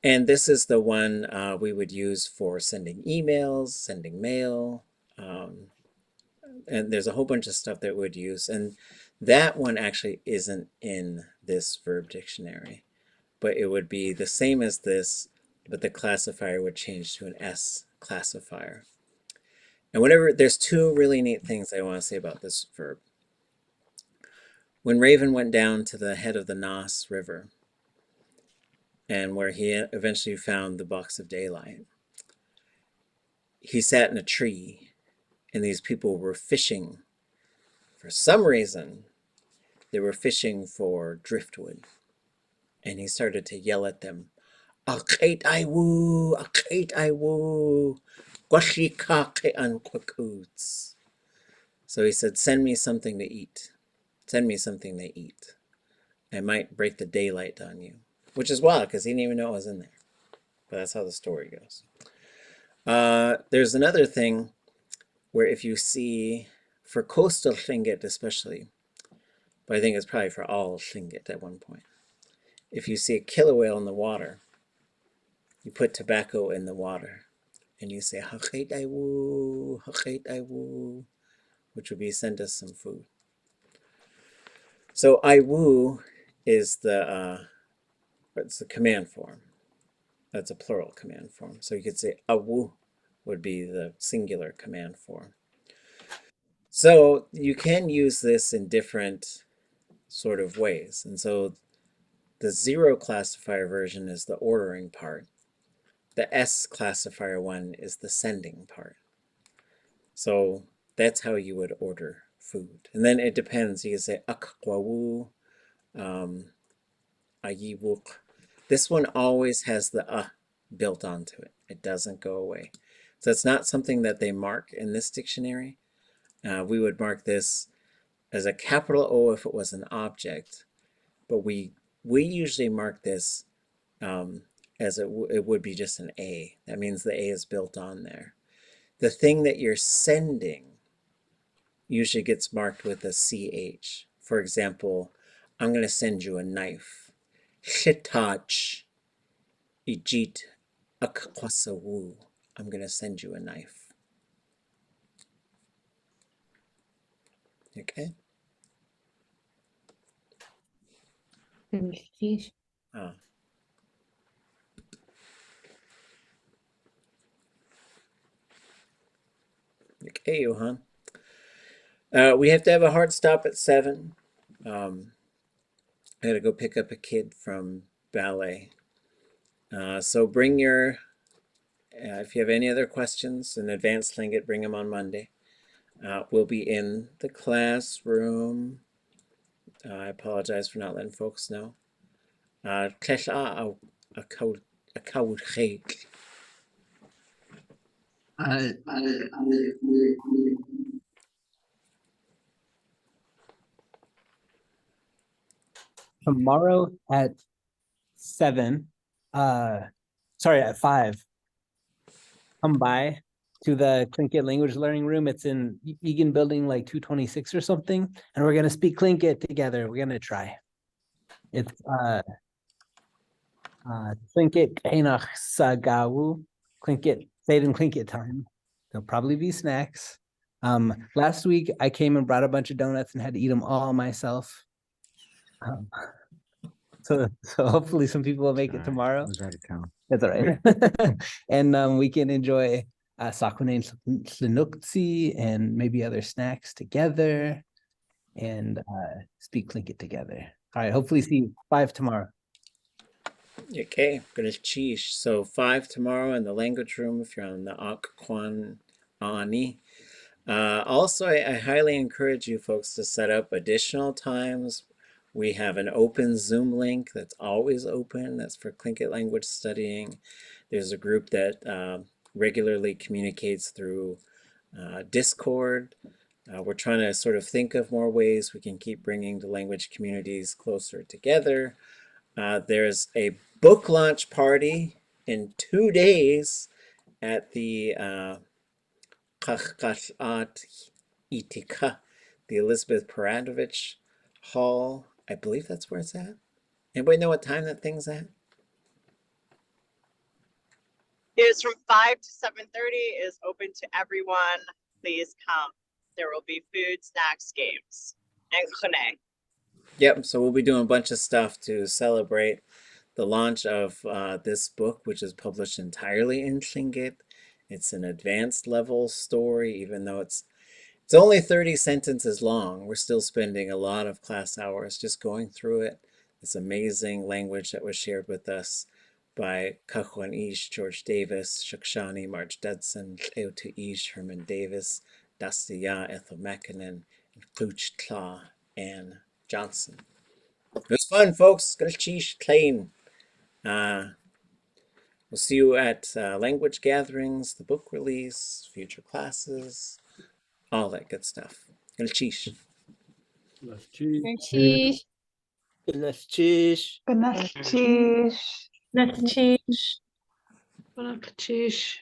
And this is the one we would use for sending emails, sending mail, and there's a whole bunch of stuff that we'd use. And that one actually isn't in this verb dictionary, but it would be the same as this, but the classifier would change to an S classifier. And there's two really neat things I want to say about this verb. When Raven went down to the head of the Nass River, and where he eventually found the box of daylight, he sat in a tree, and these people were fishing. For some reason, they were fishing for driftwood. And he started to yell at them, Akait Iwu, Akait Iwu, Gwashikake Anquakuts. So he said, send me something to eat. Send me something to eat. I might break the daylight on you. Which is wild, because he didn't even know it was in there. But that's how the story goes. There's another thing where if you see, for coastal Tlingit especially, but I think it's probably for all Tlingit at one point, if you see a killer whale in the water, you put tobacco in the water, and you say, Hakait Aiwu, Hakait Aiwu, which would be send us some food. So Aiwu is it's the command form. That's a plural command form. So you could say Awu would be the singular command form. So you can use this in different sort of ways. And so the 0 classifier version is the ordering part. The S classifier one is the sending part. So that's how you would order food. And then it depends. You can say akwawu, ayiwuk. This one always has the built onto it. It doesn't go away. So it's not something that they mark in this dictionary. We would mark this as a capital O if it was an object, but we usually mark this as it would be just an A. That means the A is built on there. The thing that you're sending usually gets marked with a CH. For example, I'm going to send you a knife. Shitach ijit akwasawu. I'm going to send you a knife. Okay? Ah. Okay, Johan. We have to have a hard stop at 7. I gotta go pick up a kid from ballet. So bring your, if you have any other questions in advanced Tlingit, bring them on Monday. We'll be in the classroom. I apologize for not letting folks know. Tomorrow at 7, sorry, at 5, come by to the Tlingit language learning room. It's in Egan building like 226 or something, and we're gonna speak Tlingit together. We're gonna try. It's Tlingit Einach Sagawu, Tlingit, say it in Tlingit time. There'll probably be snacks. Last week I came and brought a bunch of donuts and had to eat them all myself. So hopefully some people will make it tomorrow. I was out of town. That's all right. And we can enjoy Sakune Slinukzi and maybe other snacks together and speak Tlingit together. All right, hopefully see you 5 tomorrow. Okay, gonna cheesh. So 5 tomorrow in the language room if you're on the Akquan Ani. Also, I highly encourage you folks to set up additional times. We have an open Zoom link that's always open. That's for Tlingit language studying. There's a group that regularly communicates through Discord. We're trying to sort of think of more ways we can keep bringing the language communities closer together. There's a book launch party in 2 days at the Kachkashat Itika, the Elizabeth Peradovich Hall. I believe that's where it's at. Anybody know what time that thing's at? It is from 5 to 7:30. Is open to everyone. Please come. There will be food, snacks, games, and khune. Yep, so we'll be doing a bunch of stuff to celebrate the launch of this book, which is published entirely in Tlingit. It's an advanced level story, even though it's only 30 sentences long. We're still spending a lot of class hours just going through it. This amazing language that was shared with us by Kachwan Ish, George Davis, Shukshani, Marge Dudson, Cleota Ish, Herman Davis, Dastiya, Ethel Makinen, and Pooch Tla, Ann Johnson. It was fun, folks. Galchish Tlein. We'll see you at language gatherings, the book release, future classes, all that good stuff. Galchish. Cheese. Cheesh. Good night. Cheesh. Cheese. Bon appetit.